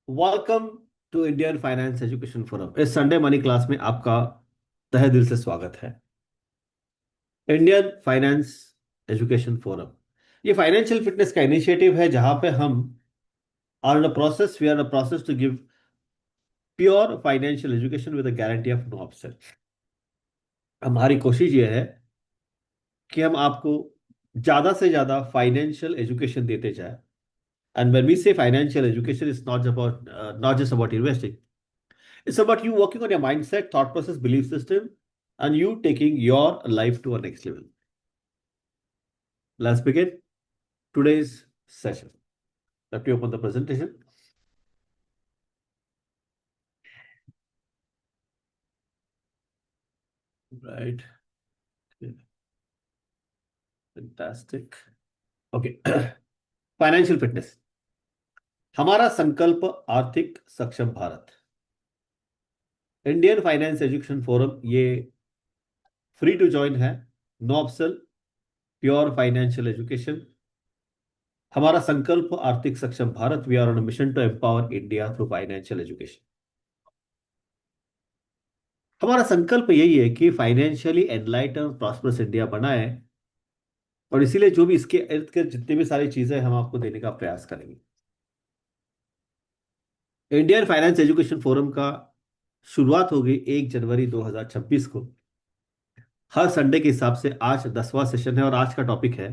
Welcome to Indian finance education forum. इस Sunday money class में आपका तहे दिल से स्वागत है। इंडियन फाइनेंस एजुकेशन फोरम ये फाइनेंशियल फिटनेस का इनिशिएटिव है जहां पे हम are in process we are in process to give pure financial education with a guarantee of no upset. हमारी कोशिश ये है कि हम आपको ज्यादा से ज्यादा फाइनेंशियल एजुकेशन देते जाए। एंड व्हेन वी से financial education is not just about investing. It's about you working on your mindset, thought process, belief system, and you taking your life to a next level. Let's begin today's session. Let me open the presentation. Right. Fantastic. Okay. Financial fitness हमारा संकल्प आर्थिक सक्षम Bharat. Indian finance education forum ये free to join है। No option, pure financial education. हमारा संकल्प आर्थिक सक्षम Bharat. We are on mission to empower India through financial education. हमारा संकल्प यही है कि फाइनेंशियली एनलाइटन और प्रॉस्परस इंडिया बनाए, और इसीलिए जो भी इसके इर्द गिर्द जितनी भी सारी चीजें हम आपको देने का प्रयास करेंगे। इंडियन फाइनेंस एजुकेशन फोरम का शुरुआत होगी 1 जनवरी 2026 को। हर संडे के हिसाब से आज 10वां सेशन है और आज का टॉपिक है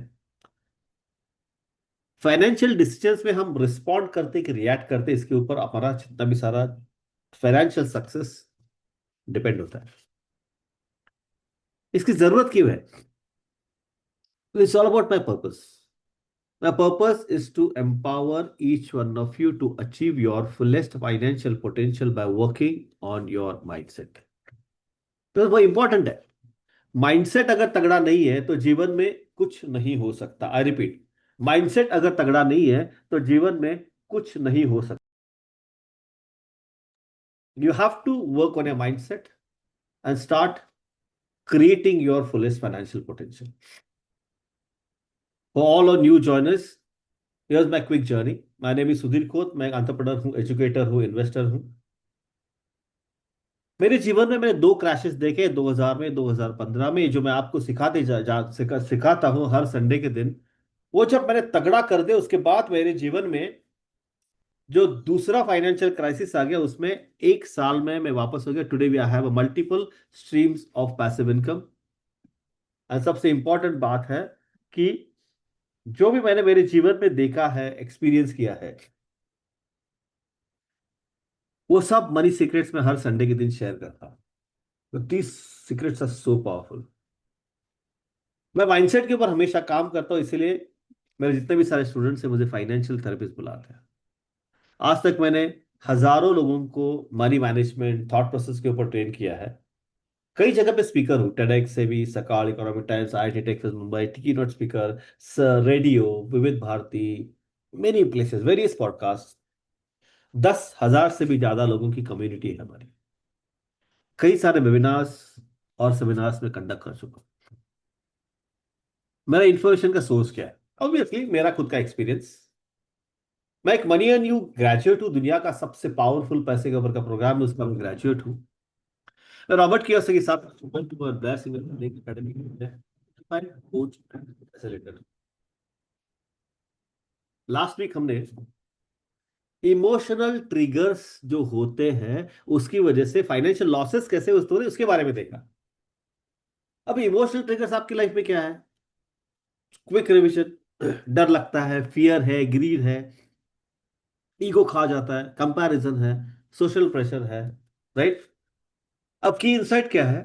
फाइनेंशियल डिसीजंस में हम रिस्पॉन्ड करते कि रिएक्ट करते, इसके ऊपर हमारा जितना भी सारा फाइनेंशियल सक्सेस डिपेंड होता है। इसकी जरूरत क्यों है? It's all about my purpose. My purpose is to empower each one of you to achieve your fullest financial potential by working on your mindset. तो वो इंपॉर्टेंट है। माइंडसेट अगर तगड़ा नहीं है तो जीवन में कुछ नहीं हो सकता। आई रिपीट, माइंडसेट अगर तगड़ा नहीं है तो जीवन में कुछ नहीं हो सकता। You have to work on your mindset and start creating your fullest financial potential. For all our new joiners, here's my quick journey. My name is Sudhir Khoत। मैं एक एंटरप्रेन्योर हूँ, एजुकेटर हूँ, इन्वेस्टर हूँ। मेरे जीवन में मैंने दो क्रैशेस देखे 2000 में, 2015 में। जो मैं आपको सिखाता हूँ हर संडे के दिन, वो जब मैंने तगड़ा कर दिया उसके बाद मेरे जीवन में जो दूसरा फाइनेंशियल क्राइसिस आ गया, उसमें 1 साल में मैं वापस हो गया। Today we have multiple streams of passive income. और सबसे इंपॉर्टेंट बात है कि जो भी मैंने मेरे जीवन में देखा है, एक्सपीरियंस किया है, वो सब मनी सीक्रेट्स में हर संडे के दिन शेयर करता हूं। तो 30 सीक्रेट्स आर सो पावरफुल। मैं माइंडसेट के ऊपर हमेशा काम करता हूं, इसीलिए मेरे जितने भी सारे स्टूडेंट्स हैं मुझे फाइनेंशियल थेरेपिस्ट बुलाते हैं। आज तक मैंने हजारों लोगों को मनी मैनेजमेंट, थॉट प्रोसेस के ऊपर ट्रेन किया है। कई जगह पे स्पीकर हूँ, टेडेक्स से भी, Sakal, Economic Times, IIT Texas Mumbai, T note speaker, radio, Vividh Bharati, many places, various podcast. 10,000 से भी ज्यादा लोगों की कम्युनिटी है हमारी। कई सारे वेबिनार्स और सेमिनार्स में कंडक्ट कर चुका हूं। मेरा इंफॉर्मेशन का सोर्स क्या है? ऑब्वियसली मेरा खुद का एक्सपीरियंस। मैं एक मनी एंड यू ग्रेजुएट हूँ। दुनिया का सबसे पावरफुल पैसे के ऊपर का प्रोग्राम है, उसका मैं ग्रेजुएट हूँ। मैं रॉबर्ट कियोसाकी के साथ कोच फैसिलिटेटर। लास्ट वीक हमने इमोशनल ट्रिगर्स जो होते हैं उसकी वजह से फाइनेंशियल लॉसेस कैसे होते हैं उसके बारे में देखा। अब इमोशनल ट्रिगर्स आपकी लाइफ में क्या है? Quick revision. डर लगता है, फियर है, ग्रीड है, ईगो खा जाता है, कंपैरिजन है, सोशल प्रेशर है। राइट। अब की इंसाइट क्या है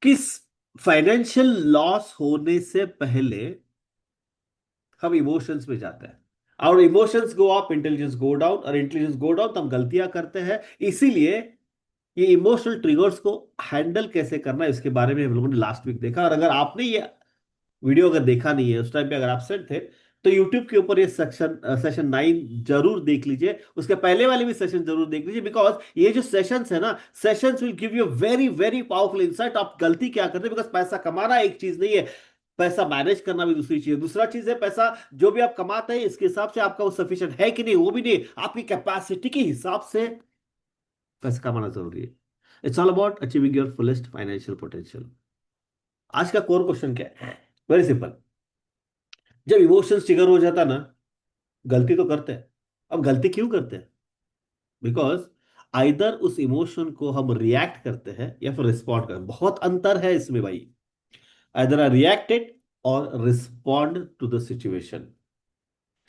कि फाइनेंशियल लॉस होने से पहले हम इमोशंस में जाते हैं, और emotions go up, intelligence go down, और इंटेलिजेंस गो डाउन तो हम गलतियां करते हैं। इसीलिए ये इमोशनल ट्रिगर्स को हैंडल कैसे करना है इसके बारे में हम लोगों ने लास्ट वीक देखा। और अगर आपने ये वीडियो अगर देखा नहीं है, उस टाइम पे अगर एब्सेंट थे, तो यूट्यूब के ऊपर ये सेशन 9 जरूर देख लीजिए। उसके पहले वाले भी सेशन जरूर देख लीजिए, बिकॉज ये जो सेशंस है ना, sessions will give you very very powerful insight. आप गलती क्या करते हैं, बिकॉज पैसा कमाना एक चीज नहीं है, पैसा मैनेज करना भी दूसरी चीज है। दूसरा चीज है पैसा जो भी आप कमाते हैं इसके हिसाब से आपका वो सफिशिएंट है कि नहीं, वो भी नहीं, आपकी कैपेसिटी के हिसाब से पैसा कमाना जरूरी है। It's all about achieving your fullest financial potential. आज का कोर क्वेश्चन क्या है? Very simple. जब इमोशंस ट्रिगर हो जाता ना, गलती तो करते हैं। अब गलती क्यों करते हैं? बिकॉज आइदर उस इमोशन को हम रिएक्ट करते हैं या फिर रिस्पॉन्ड करते हैं। बहुत अंतर है इसमें भाई। आइदर आई रिएक्टेड और रिस्पॉन्ड टू द सिचुएशन।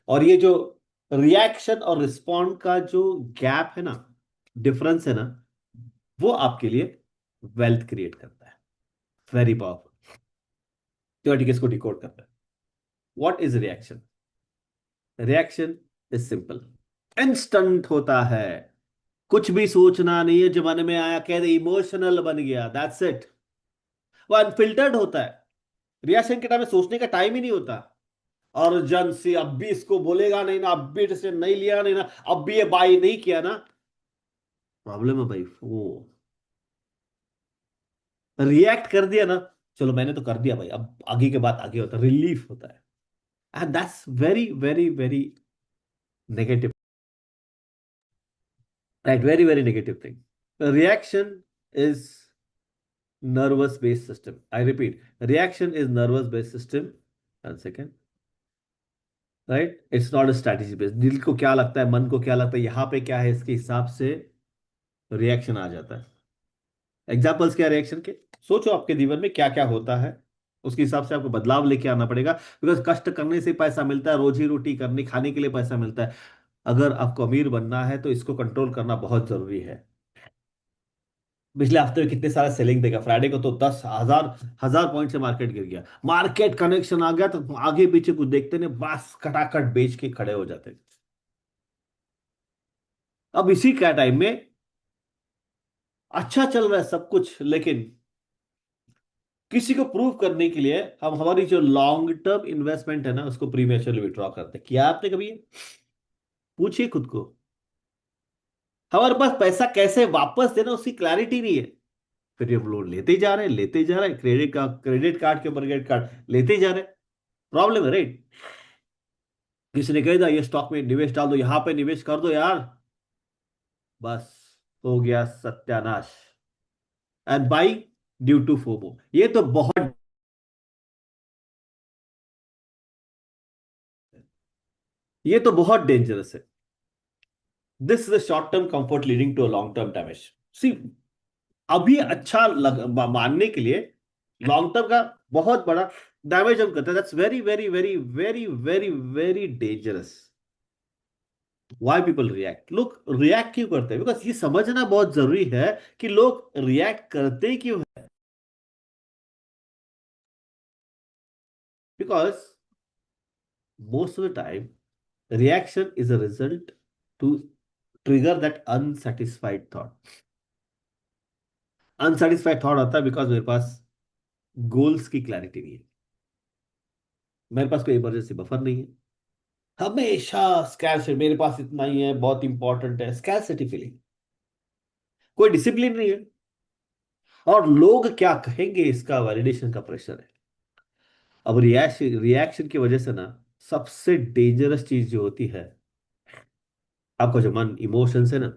और ये जो रिएक्शन और रिस्पॉन्ड का जो गैप है ना, डिफरेंस है ना, वो आपके लिए वेल्थ क्रिएट करता है। Very powerful. तो ठीक है, इसको डिकोड करता है। What is reaction? Reaction is simple, instant होता है। कुछ भी सोचना नहीं है, जमाने में आया कह दे इमोशनल बन गया, दैट्स इट। वो अनफिल्टर्ड होता है। रिएक्शन के टाइम में सोचने का टाइम ही नहीं होता। और जन से अब भी इसको बोलेगा नहीं ना, अब भी डिसीजन नहीं लिया नहीं ना, अब भी ये बाई नहीं किया ना, प्रॉब्लम है भाई। वो रिएक्ट कर दिया ना, चलो मैंने तो कर दिया भाई, अब आगे के बाद आगे होता है, रिलीफ होता है। And that's very very very negative, right? Very very negative thing. Reaction is nervous based system. I repeat, reaction is nervous based system. 1 second. Right, it's not a strategy based. दिल को क्या लगता है, मन को क्या लगता है, यहाँ पे क्या है, इसके हिसाब से रिएक्शन आ जाता है। एग्जाम्पल्स क्या रिएक्शन के? सोचो आपके जीवन में क्या क्या होता है, उसके हिसाब से आपको बदलाव लेके आना पड़ेगा। बिकॉज कष्ट करने से पैसा मिलता है, रोजी रोटी करने खाने के लिए पैसा मिलता है। अगर आपको अमीर बनना है तो इसको कंट्रोल करना बहुत जरूरी है। पिछले हफ्ते में कितने सारे सेलिंग देखा, फ्राइडे को तो 10,000 पॉइंट से मार्केट गिर गया। मार्केट कनेक्शन आ गया तो आगे पीछे कुछ देखते नहीं, बस खटाखट बेच के खड़े हो जाते। अब इसी का टाइम में अच्छा चल रहा है सब कुछ, लेकिन किसी को प्रूव करने के लिए हम हमारी जो लॉन्ग टर्म इन्वेस्टमेंट है ना उसको प्रीमेच्योरली विड्रॉ करते हैं। किया आपने कभी ये? पूछिए खुद को। हमारे पास पैसा कैसे वापस देना उसकी क्लैरिटी नहीं है। फिर हम लोन लेते ही जा रहे हैं, लेते ही जा रहे हैं, क्रेडिट कार्ड के ऊपर क्रेडिट कार्ड लेते ही जा रहे हैं। प्रॉब्लम है, राइट? किसी ने कह दिया ये स्टॉक में निवेश डाल दो, यहां पे निवेश कर दो यार, बस हो गया सत्यानाश। And by due to FOMO, ये तो बहुत डेंजरस है। This is a short term comfort leading to a long term damage. See, अभी अच्छा मानने के लिए लॉन्ग टर्म का बहुत बड़ा डैमेज हम करते हैं। That's very very very very very very dangerous. Why people react? लोग रिएक्ट क्यों करते हैं? बिकॉज ये समझना बहुत जरूरी है कि लोग रिएक्ट करते क्यों है। Because most of the time reaction is a result to trigger that unsatisfied thought. Unsatisfied thought आता है बिकॉज मेरे पास गोल्स की क्लैरिटी नहीं है, मेरे पास कोई इमरजेंसी बफर नहीं है, हमेशा स्कैर्सिटी, मेरे पास इतना ही है, बहुत इंपॉर्टेंट है, स्कैर्सिटी फीलिंग, कोई डिसिप्लिन नहीं है, और लोग क्या कहेंगे इसका वैलिडेशन का प्रेशर है। अब रिएक्शन रिएक्शन की वजह से ना सबसे डेंजरस चीज जो होती है, आपका जो मन इमोशंस है ना,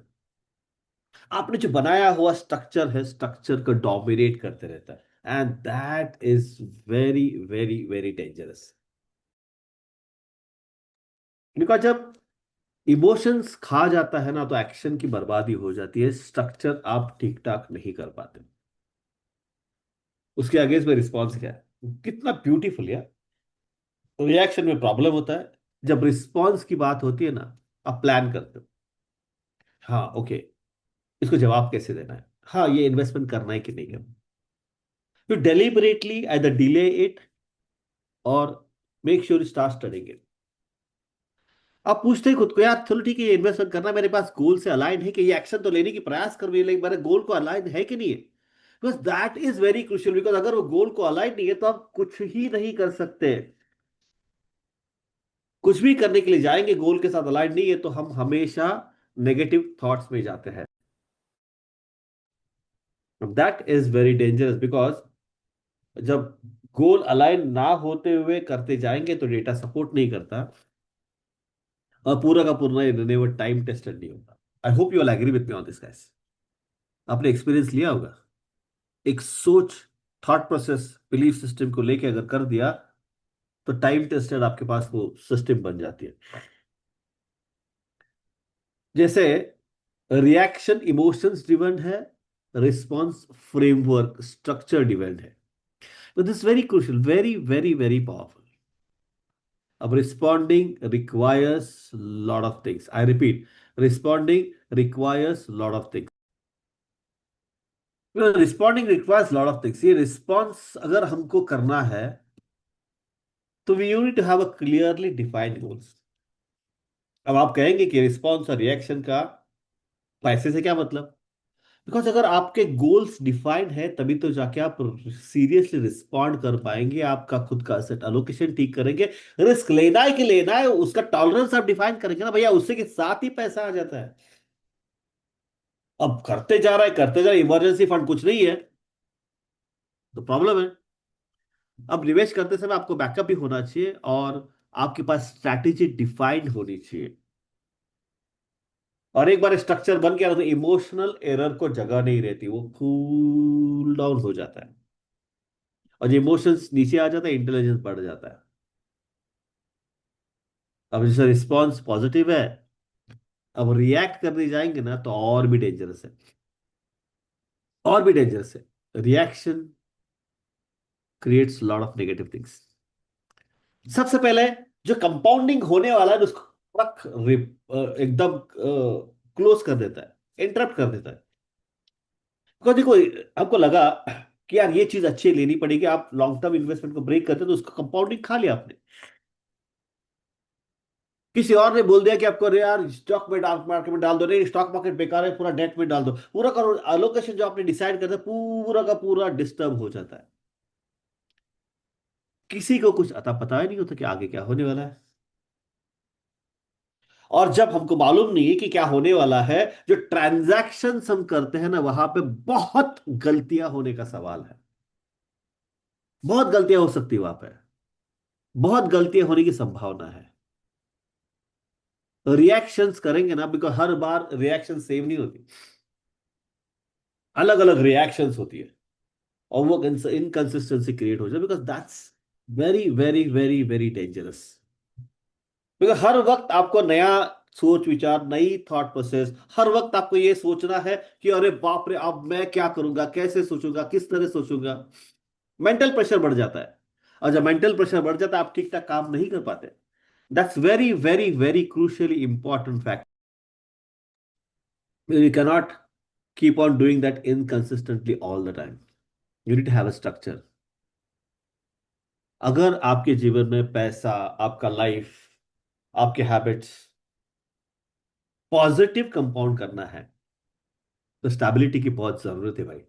आपने जो बनाया हुआ स्ट्रक्चर है, स्ट्रक्चर को डोमिनेट करते रहता है। And that is very very very dangerous. Because जब इमोशंस खा जाता है ना तो एक्शन की बर्बादी हो जाती है, स्ट्रक्चर आप ठीक ठाक नहीं कर पाते। उसके अगेंस्ट में रिस्पॉन्स क्या है? कितना ब्यूटीफुल यार। रिएक्शन में प्रॉब्लम होता है, जब रिस्पॉन्स की बात होती है ना, आप प्लान करते हो। हाँ ओके, इसको जवाब कैसे देना है, हाँ ये इन्वेस्टमेंट करना है कि नहीं करना। You deliberately either delay it or make sure start studying इट। आप पूछते हैं खुद को, यार चलो ठीक है ये इन्वेस्टमेंट करना है, मेरे पास गोल से अलाइन है कि ये एक्शन तो लेने की प्रयास कर रही है, लेकिन मेरे गोल को अलाइन है कि नहीं है? Because that is very crucial. Because अगर वो गोल को अलाइन नहीं है तो आप कुछ ही नहीं कर सकते। कुछ भी करने के लिए जाएंगे गोल के साथ अलाइन नहीं है तो हम हमेशा नेगेटिव थॉट्स में जाते हैं। That is very dangerous. Because जब गोल अलाइन ना होते हुए करते जाएंगे तो डेटा सपोर्ट नहीं करता, और पूरा का पूरा निर्णय वो टाइम टेस्टेड नहीं होता। I hope you will agree with me on this guys. आपने एक्सपीरियंस लिया होगा, एक सोच, थॉट प्रोसेस, बिलीफ सिस्टम को लेके अगर कर दिया तो टाइम टेस्टेड आपके पास वो सिस्टम बन जाती है। जैसे रिएक्शन इमोशंस डिपेंड है, रिस्पॉन्स फ्रेमवर्क स्ट्रक्चर डिपेंड है। तो this very crucial, very very very powerful. अब responding requires lot of things, I repeat, responding requires lot of things. Responding requires lot of things. ये response अगर हमको करना है तो we need to have a clearly defined goals. अब आप कहेंगे कि रिस्पॉन्स और रिएक्शन का पैसे से क्या मतलब? बिकॉज अगर आपके गोल्स डिफाइंड है तभी तो जाके आप सीरियसली रिस्पॉन्ड कर पाएंगे, आपका खुद का असेट अलोकेशन ठीक करेंगे। रिस्क लेना है कि लेना है, उसका टॉलरेंस आप डिफाइन करेंगे ना भैया, उससे के साथ ही पैसा आ जाता है। अब करते जा रहा है, करते जा रहा है, इमरजेंसी फंड कुछ नहीं है तो प्रॉब्लम है। अब निवेश करते समय आपको बैकअप भी होना चाहिए, और आपके पास स्ट्रैटेजी डिफाइंड होनी चाहिए। और एक बार स्ट्रक्चर बन गया ना, तो इमोशनल एरर को जगह नहीं रहती, वो कूल डाउन हो जाता है। और जो इमोशंस नीचे आ जाता है, इंटेलिजेंस बढ़ जाता है। अब जैसे रिस्पॉन्स पॉजिटिव है, अब रिएक्ट करने जाएंगे ना तो और भी डेंजरस है, और भी डेंजरस है। Reaction creates lot of negative things. सबसे पहले जो कंपाउंडिंग होने वाला है उसको एकदम क्लोज कर देता है, इंटरप्ट कर देता है। तो देखो, आपको लगा कि यार ये चीज अच्छी लेनी पड़ेगी, आप लॉन्ग टर्म इन्वेस्टमेंट को ब्रेक करते हो, तो उसका कंपाउंडिंग खा लिया आपने। किसी और ने बोल दिया कि आपको, अरे यार स्टॉक में, डार्क मार्केट में डाल दो, नहीं स्टॉक मार्केट बेकार है, पूरा डेट में डाल दो, पूरा करो अलोकेशन जो आपने डिसाइड करता है पूरा का पूरा डिस्टर्ब हो जाता है। किसी को कुछ अता पता ही नहीं होता कि आगे क्या होने वाला है। और जब हमको मालूम नहीं है कि क्या होने वाला है, जो ट्रांजैक्शन हम करते हैं ना, वहां पे बहुत गलतियां होने का सवाल है। बहुत गलतियां हो सकती है वहां पे, बहुत गलतियां होने की संभावना है। रिएक्शंस करेंगे ना, because her bar reaction same नहीं होती, अलग अलग रिएक्शंस होती है। और वो इनकंसिस्टेंसी क्रिएट हो जाए, because that's very very very very dangerous. Because हर वक्त आपको नया सोच विचार, नई थॉट प्रोसेस, हर वक्त आपको ये सोचना है कि अरे बाप रे, अब मैं क्या करूंगा, कैसे सोचूंगा, किस तरह सोचूंगा। मेंटल प्रेशर बढ़ जाता है। और जब मेंटल प्रेशर बढ़ जाता है, आप ठीक ठाक काम नहीं कर पाते। That's very very very crucially important fact. You cannot keep on doing that inconsistently all the time. You need to have a structure. अगर आपके जीवन में पैसा, आपका लाइफ, आपके हैबिट्स पॉजिटिव कंपाउंड करना है, तो स्टेबिलिटी की बहुत जरूरत है भाई।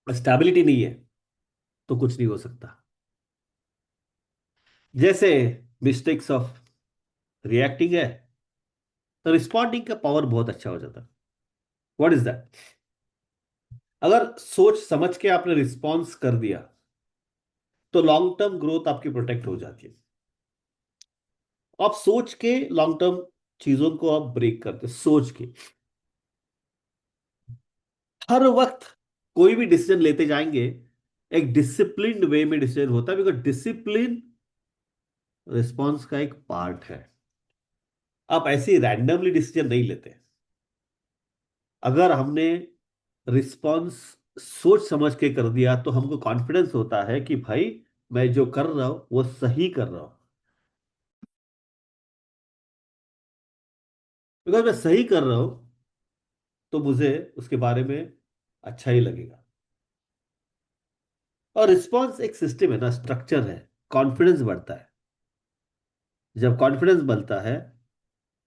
स्टेबिलिटी नहीं है तो कुछ नहीं हो सकता। जैसे मिस्टेक्स ऑफ रिएक्टिंग है, तो रिस्पॉन्डिंग का पावर बहुत अच्छा हो जाता है। What is that? अगर सोच समझ के आपने रिस्पॉन्स कर दिया, तो लॉन्ग टर्म ग्रोथ आपकी प्रोटेक्ट हो जाती है। आप सोच के लॉन्ग टर्म चीजों को आप ब्रेक करते, सोच के। हर वक्त कोई भी डिसीजन लेते जाएंगे, एक डिसिप्लिन्ड वे में डिसीजन होता है, बिकॉज डिसिप्लिन रिस्पॉन्स का एक पार्ट है। आप ऐसे ही रैंडमली डिसीजन नहीं लेते। अगर हमने रिस्पॉन्स सोच समझ के कर दिया, तो हमको कॉन्फिडेंस होता है कि भाई मैं जो कर रहा हूं वो सही कर रहा हूं। बिकॉज मैं सही कर रहा हूं तो मुझे उसके बारे में अच्छा ही लगेगा। और रिस्पॉन्स एक सिस्टम है ना, स्ट्रक्चर है। कॉन्फिडेंस बढ़ता है। जब कॉन्फिडेंस बढ़ता है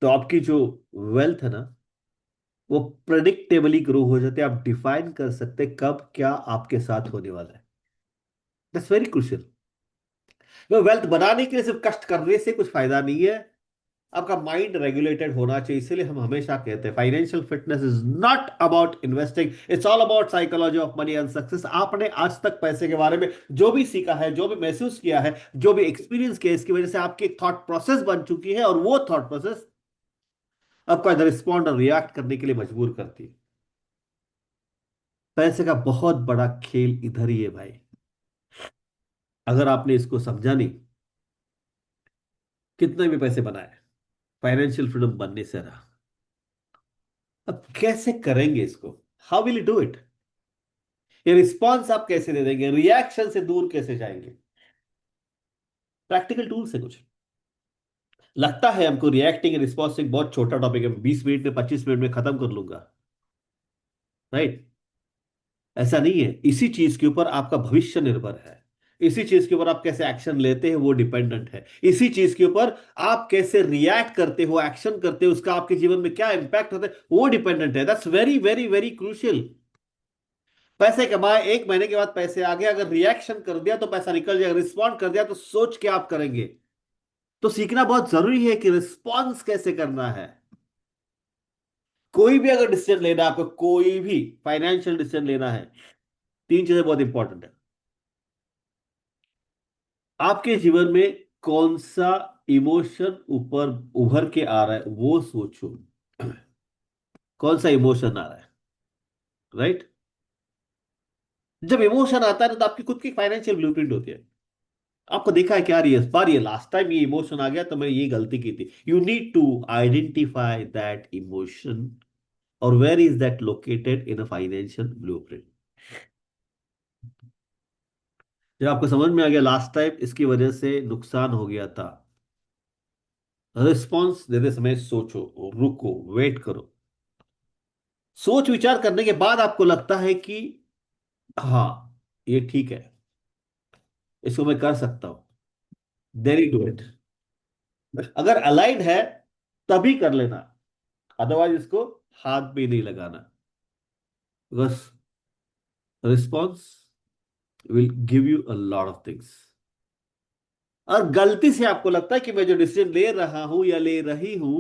तो आपकी जो वेल्थ है ना, वो प्रडिक्टेबली ग्रो हो जाते हैं। आप डिफाइन कर सकते हैं कब क्या आपके साथ होने वाला है। That's very crucial. वेल्थ बनाने के लिए सिर्फ कष्ट करने से कुछ फायदा नहीं है। आपका माइंड रेगुलेटेड होना चाहिए। इसीलिए हम हमेशा कहते हैं financial fitness is not about investing, it's all about psychology of money and success. आपने आज तक पैसे के बारे में जो भी सीखा है, जो भी महसूस किया है, जो भी एक्सपीरियंस किया है, इसकी वजह से आपकी एक थॉट प्रोसेस बन चुकी है, और वो थॉट प्रोसेस आपको इधर रिस्पॉन्ड और रिएक्ट करने के लिए मजबूर करती है। पैसे का बहुत बड़ा खेल इधर ही है भाई। अगर आपने इसको समझा नहीं, कितने भी पैसे बनाए, फाइनेंशियल फ्रीडम बनने से रहा। अब कैसे करेंगे इसको? How will you do it? ये रिस्पॉन्स आप कैसे दे देंगे? रिएक्शन से दूर कैसे जाएंगे? प्रैक्टिकल टूल से कुछ लगता है हमको रिएक्टिंग रिस्पॉन्स एक बहुत छोटा टॉपिक है, 20 मिनट में 25 मिनट में खत्म कर लूंगा, राइट? ऐसा नहीं है। इसी चीज के ऊपर आपका भविष्य निर्भर है। इसी चीज के ऊपर आप कैसे एक्शन लेते हैं वो डिपेंडेंट है। इसी चीज के ऊपर आप कैसे रिएक्ट करते हो, एक्शन करते हो, उसका आपके जीवन में क्या इंपैक्ट होता है वो डिपेंडेंट है। That's very very very crucial. पैसे कमाए, 1 महीने के बाद पैसे आ गए, अगर रिएक्शन कर दिया तो पैसा निकल जाएगा, रिस्पॉन्ड कर दिया तो सोच के आप करेंगे। तो सीखना बहुत जरूरी है कि रिस्पॉन्स कैसे करना है। कोई भी अगर डिसीजन लेना है आपको, कोई भी फाइनेंशियल डिसीजन लेना है, 3 चीजें बहुत इंपॉर्टेंट है। आपके जीवन में कौन सा इमोशन ऊपर उभर के आ रहा है वो सोचो। कौन सा इमोशन आ रहा है, राइट? जब इमोशन आता है ना, तो आपकी खुद की फाइनेंशियल ब्लूप्रिंट होती है। आपको देखा है क्या, रही है बार, ये लास्ट टाइम ये इमोशन आ गया तो मैंने ये गलती की थी। You need to identify that emotion, और where is that located in a financial blueprint. जब आपको समझ में आ गया लास्ट टाइम इसकी वजह से नुकसान हो गया था, रिस्पॉन्स देते समय सोचो, रुको, वेट करो। सोच विचार करने के बाद आपको लगता है कि हाँ, ये ठीक है, इसको मैं कर सकता हूं, देन यू डू इट। अगर अलाइड है तभी कर लेना, अदरवाइज इसको हाथ भी नहीं लगाना। बस response will give you a lot of things. और गलती से आपको लगता है कि मैं जो डिसीजन ले रहा हूं या ले रही हूं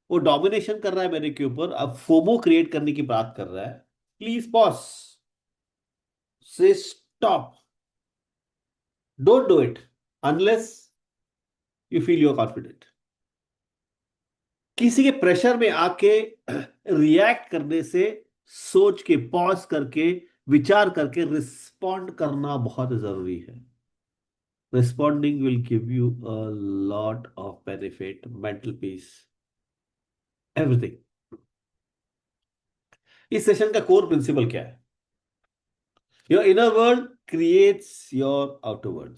वो डोमिनेशन कर रहा है मेरे के ऊपर, अब फोमो क्रिएट करने की बात कर रहा है, please pause, say stop, don't do it unless you feel your confident. किसी के प्रेशर में आके रिएक्ट करने से सोच के, पॉज करके, विचार करके रिस्पॉन्ड करना बहुत जरूरी है। Responding will give you a lot of benefit, mental peace, everything. इस सेशन का कोर प्रिंसिपल क्या है? Your inner world creates your outer world.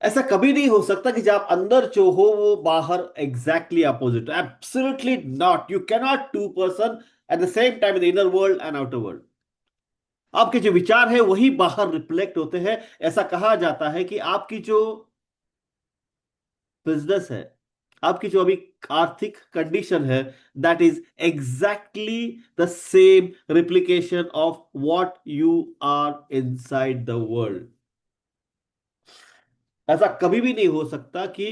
ऐसा कभी नहीं हो सकता कि जब आप अंदर जो हो वो बाहर exactly opposite. Absolutely not, you can not two person at the same time in the inner world and outer world. आपके जो विचार है वही बाहर रिफ्लेक्ट होते हैं। ऐसा कहा जाता है कि आपकी जो बिजनेस है, आपकी जो अभी आर्थिक कंडीशन है, that is exactly the same replication of what you are inside the world. ऐसा कभी भी नहीं हो सकता कि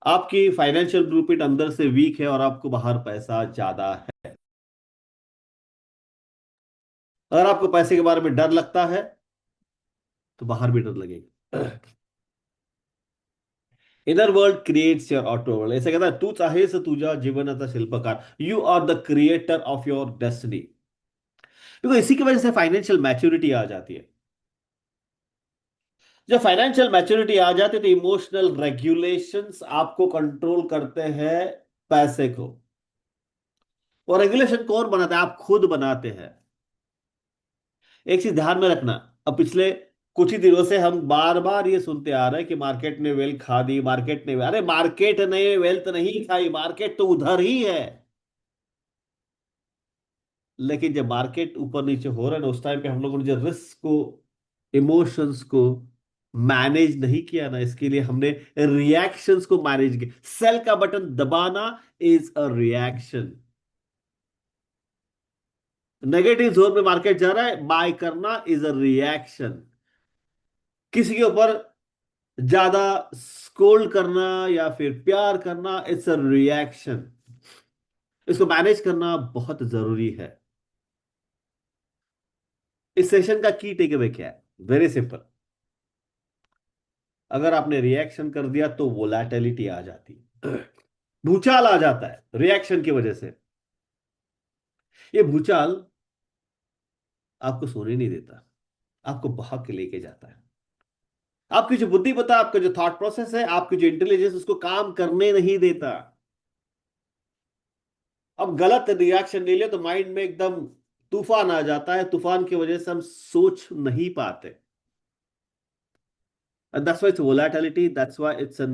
आपकी फाइनेंशियल ब्लूप्रिंट अंदर से वीक है और आपको बाहर पैसा ज्यादा है। अगर आपको पैसे के बारे में डर लगता है तो बाहर भी डर लगेगा। Inner world creates your outer world. ऐसे कहता है, तू चाहे से तुझा जीवनाचा शिल्पकार, you are the creator of your destiny. देखो, इसी की वजह से फाइनेंशियल मैच्योरिटी आ जाती है। जब फाइनेंशियल मैच्योरिटी आ जाती है तो इमोशनल रेगुलेशंस आपको कंट्रोल करते हैं, पैसे को। और रेगुलेशन कौन बनाता है? आप खुद बनाते हैं। एक चीज ध्यान में रखना, अब पिछले कुछ ही दिनों से हम बार बार ये सुनते आ रहे हैं कि मार्केट ने वेल्थ खा दी, मार्केट ने, अरे मार्केट ने वेल्थ नहीं खाई, मार्केट तो उधर ही है। लेकिन जब मार्केट ऊपर नीचे हो रहा है ना, उस टाइम पे हम लोगों ने जो रिस्क को, इमोशंस को मैनेज नहीं किया ना, इसके लिए हमने रिएक्शंस को मैनेज किया। सेल का बटन दबाना is a reaction. Negative zone में मार्केट जा रहा है, बाय करना इज अ रिएक्शन। किसी के ऊपर ज्यादा स्कोल्ड करना या फिर प्यार करना, इट्स अ रिएक्शन। इसको मैनेज करना बहुत जरूरी है। इस सेशन का की टेक अवे क्या है? Very simple. अगर आपने रिएक्शन कर दिया तो वोलेटिलिटी आ जाती है, भूचाल आ जाता है रिएक्शन की वजह से। ये भूचाल आपको सोने नहीं देता, आपको बहा के लेके जाता है। आपकी जो बुद्धि पता, आपका जो थॉट प्रोसेस है, आपकी जो इंटेलिजेंस, उसको काम करने नहीं देता। अब गलत रिएक्शन ले लिया तो माइंड में एकदम तूफान आ जाता है, तूफान की वजह से हम सोच नहीं पाते। And that's why it's volatility. That's why it's an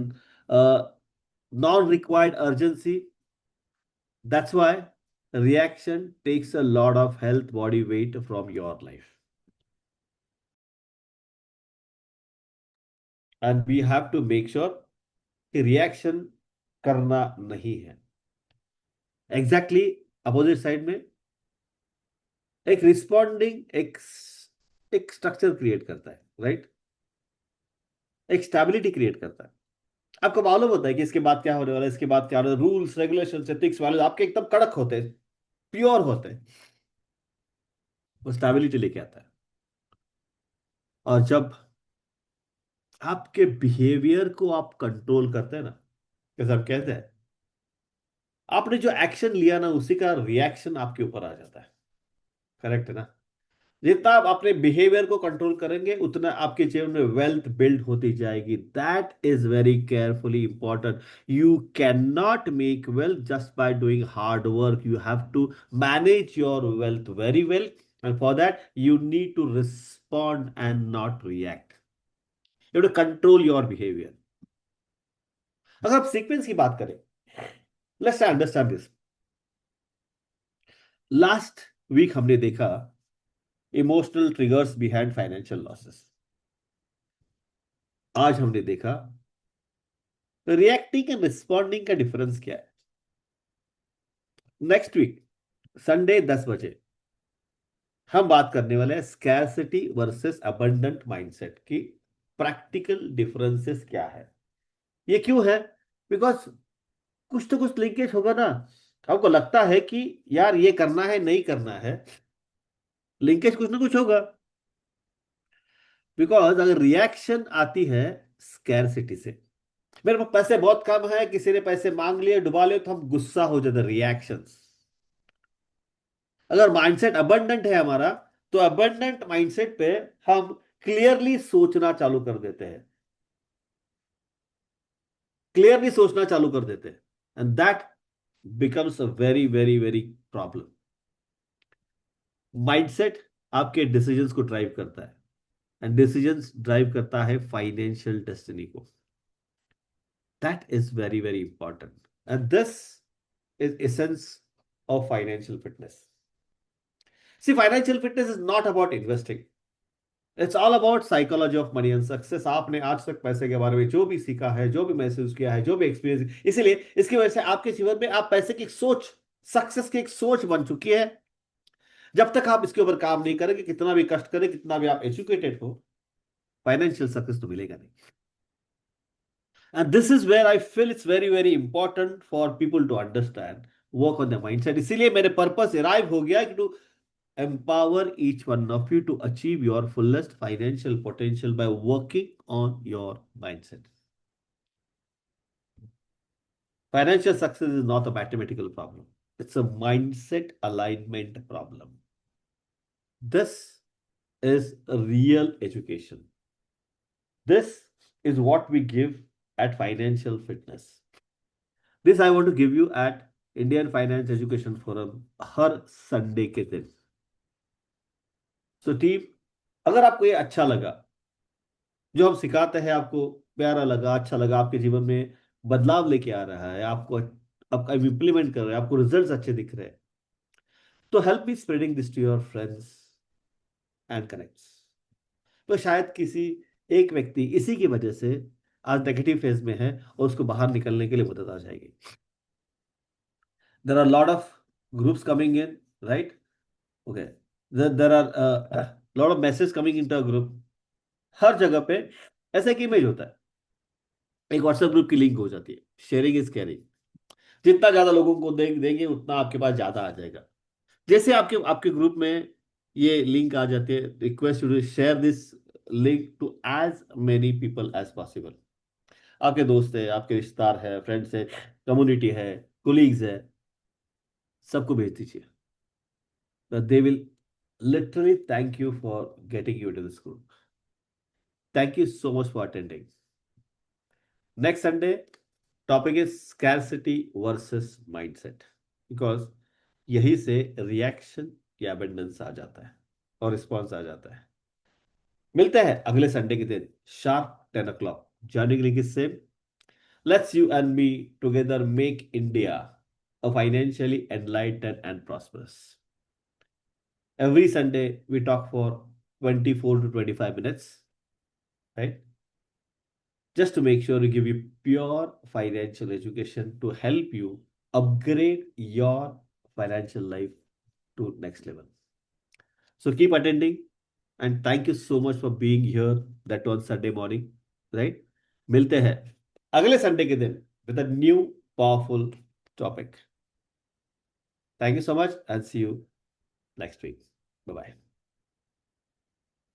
non-required urgency. That's why reaction takes a lot of health body weight from your life. And we have to make sure कि रिएक्शन करना नहीं है। Exactly opposite side में एक responding एक structure create करता है, right? एक स्टेबिलिटी क्रिएट करता है। आपको मालूम होता है कि इसके बाद क्या होने वाला है, इसके बाद क्या होने वाला है। रूल्स रेगुलेशन एथिक्स वैल्यूज आपके एकदम कड़क होते हैं, प्योर होते हैं। वो स्टेबिलिटी लेके आता है। और जब आपके बिहेवियर को आप कंट्रोल करते हैं ना, जैसे आप कहते हैं, आपने जो एक्शन लिया ना उसी का रिएक्शन आपके ऊपर आ जाता है। करेक्ट है ना? जितना आप अपने बिहेवियर को कंट्रोल करेंगे उतना आपके जीवन में वेल्थ बिल्ड होती जाएगी। That is very carefully important. You can not make wealth just by doing hard work. You have to manage your wealth very well, and for that you need to respond and not react. You have to control your behaviour. अगर आप sequence की बात करें, let's understand this. Last week हमने देखा emotional triggers behind financial losses. आज हमने देखा रिएक्टिंग एंड रिस्पॉन्डिंग का डिफरेंस क्या है। नेक्स्ट वीक संडे 10 बजे हम बात करने वाले हैं स्कैरसिटी वर्सेस अबंडेंट माइंडसेट की प्रैक्टिकल डिफरेंसेस क्या है। ये क्यों है? बिकॉज कुछ तो कुछ लिंकेज होगा ना। आपको लगता है कि यार ये करना है, नहीं करना है, लिंकेज कुछ ना कुछ होगा। बिकॉज अगर रिएक्शन आती है स्कैरसिटी से, मेरे पास पैसे बहुत कम है, किसी ने पैसे मांग लिए, डुबा लिए, तो हम गुस्सा हो जाते, रिएक्शंस। अगर माइंडसेट अबंडेंट है हमारा, तो अबंडेंट माइंडसेट पे हम क्लियरली सोचना चालू कर देते हैं, क्लियरली सोचना चालू कर देते हैं, and that becomes a very very very problem. Mindset आपके डिसीजंस को ड्राइव करता है, एंड डिसीजंस ड्राइव करता है फाइनेंशियल डेस्टिनी को। That is very very important, and this is essence of financial fitness. See, financial fitness is not about investing, it's all about psychology of money and success. आपने आज तक पैसे के बारे में जो भी सीखा है, जो भी महसूस किया है, जो भी एक्सपीरियंस, इसीलिए इसकी वजह से आपके जीवन में आप पैसे की एक सोच, सक्सेस की एक सोच बन चुकी है। जब तक आप इसके ऊपर काम नहीं करेंगे, कितना भी कष्ट करें, कितना भी आप एजुकेटेड हो, फाइनेंशियल सक्सेस तो मिलेगा नहीं। And this is where I feel it's very very important for people to understand, work on the mindset. इसीलिए मेरे पर्पस अराइव हो गया कि to empower each one of you to achieve your fullest financial potential by working on your mindset. Financial success is not a mathematical problem, it's a mindset alignment problem. This is a real education. This is what we give at Financial Fitness. This I want to give you at Indian Finance Education Forum her Sunday के दिन। So team, अगर आपको ये अच्छा लगा, जो हम सिखाते हैं आपको प्यारा लगा, अच्छा लगा, आपके जीवन में बदलाव लेके आ रहा है, आपको आपका इम्प्लीमेंट कर रहे हैं, आपको रिजल्ट्स अच्छे दिख रहे हैं, तो help me spreading this to your friends and connects. तो शायद किसी एक व्यक्ति इसी की वजह से आज नेगेटिव फेज में है और उसको बाहर निकलने के लिए मदद आ जाएगी। There are lot of groups coming in, right? Okay, there are lot of message coming in to group. हर जगह पे ऐसा एक इमेज होता है एक व्हाट्सएप ग्रुप की लिंक हो जाती है। Sharing is carrying. जितना ज्यादा लोगों को देंगे उतना आपके पास ज्यादा आ जाएगा। जैसे आपके आपके ग्रुप में ये लिंक आ जाती है, request to share this link to as many people as possible. आपके दोस्त है, आपके रिश्तेदार है, फ्रेंड्स है, कम्युनिटी है, कोलीग्स है, सबको भेज दीजिए। They will literally thank you for getting you to this group. Thank you so much for attending. Next Sunday topic is scarcity versus mindset, because यही से रिएक्शन या अबेंडेंस आ जाता है और रिस्पॉन्स आ जाता है। मिलते हैं अगले संडे के दिन sharp 10 o'clock। Joining link is same. Let's you and me together make India a financially enlightened and prosperous. Every Sunday we talk for 24 to 25 minutes, right? Just to make sure to give you pure financial education to help you upgrade your financial life to next level. So keep attending and thank you so much for being here that on Sunday morning, right? मिलते हैं अगले Sunday के दिन with a new powerful topic. Thank you so much and see you next week. Bye bye.